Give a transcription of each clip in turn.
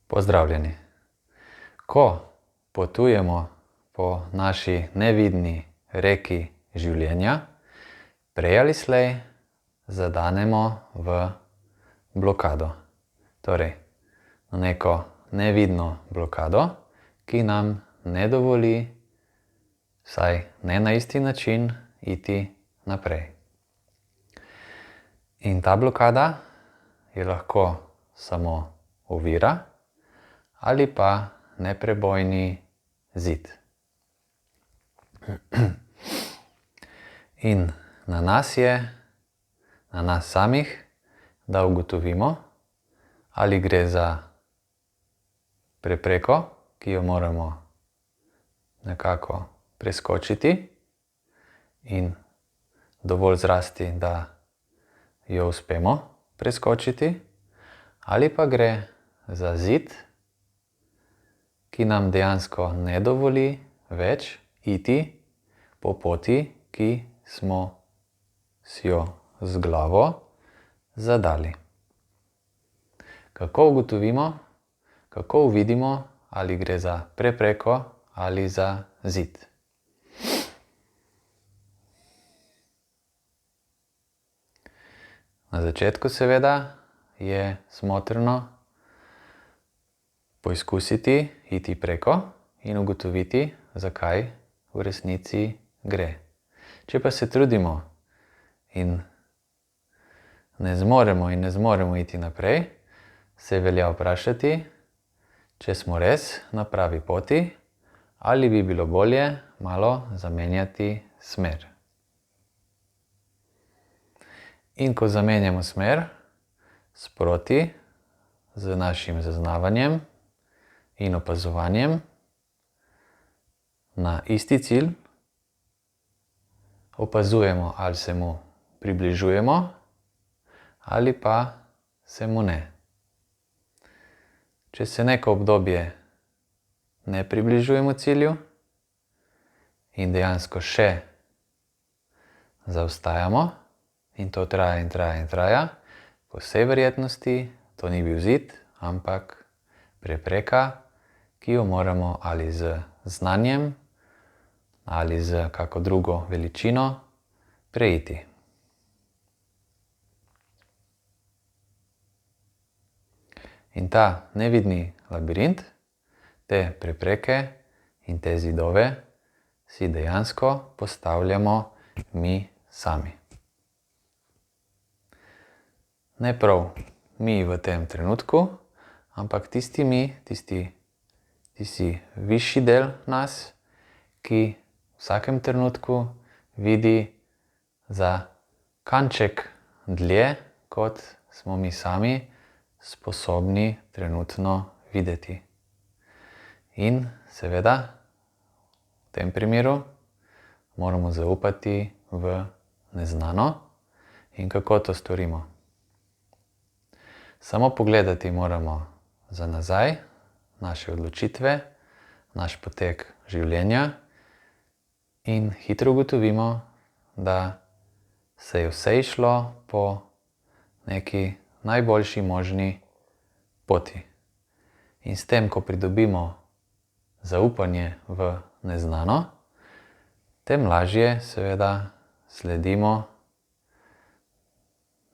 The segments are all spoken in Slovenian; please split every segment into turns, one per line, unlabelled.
Pozdravljeni. Ko potujemo po naši nevidni reki življenja, prej ali slej zadenemo v blokado. Torej, neko nevidno blokado, ki nam ne dovoli, vsaj ne na isti način, iti naprej. In ta blokada je lahko samo ovira ali pa neprebojni zid. In na nas je, na nas samih, da ugotovimo, ali gre za prepreko, ki jo moramo nekako preskočiti in dovolj zrasti, da jo uspemo preskočiti, ali pa gre za zid, ki nam dejansko ne dovoli več iti po poti, ki smo si jo z glavo zadali. Kako ugotovimo, kako uvidimo, ali gre za prepreko ali za zid? Na začetku seveda je smotrno poizkusiti iti preko in ugotoviti, zakaj v resnici gre. Če pa se trudimo in ne zmoremo iti naprej, se velja vprašati, če smo res na pravi poti ali bi bilo bolje malo zamenjati smer. In ko zamenjamo smer sproti z našim zaznavanjem in opazovanjem na isti cilj, opazujemo, ali se mu približujemo ali pa se mu ne. Če se neko obdobje ne približujemo cilju in dejansko še zaostajamo in to traja in traja in traja, po vsej verjetnosti to ni bil zid, ampak prepreka, ki jo moramo ali z znanjem ali z kako drugo veličino preiti. In ta nevidni labirint, te prepreke in te zidove si dejansko postavljamo mi sami. Ne prav mi v tem trenutku, ampak tisti višji del nas, ki v vsakem trenutku vidi za kanček dlje, kot smo mi sami sposobni trenutno videti. In seveda v tem primeru moramo zaupati v neznano. In kako to storimo? Samo pogledati moramo za nazaj, naše odločitve, naš potek življenja in hitro ugotovimo, da se je vse išlo po neki najboljši možni poti. In s tem, ko pridobimo zaupanje v neznano, tem lažje seveda sledimo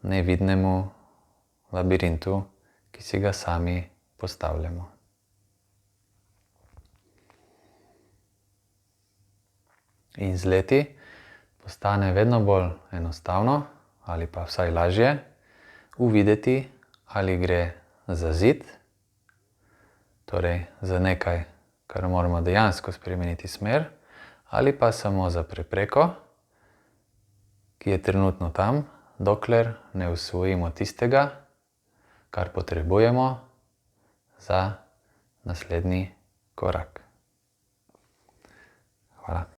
nevidnemu labirintu, ki si ga sami postavljamo. In z leti postane vedno bolj enostavno ali pa vsaj lažje uvideti, ali gre za zid, torej za nekaj, kar moramo dejansko spremeniti smer, ali pa samo za prepreko, ki je trenutno tam, dokler ne usvojimo tistega, kar potrebujemo za naslednji korak. Hvala.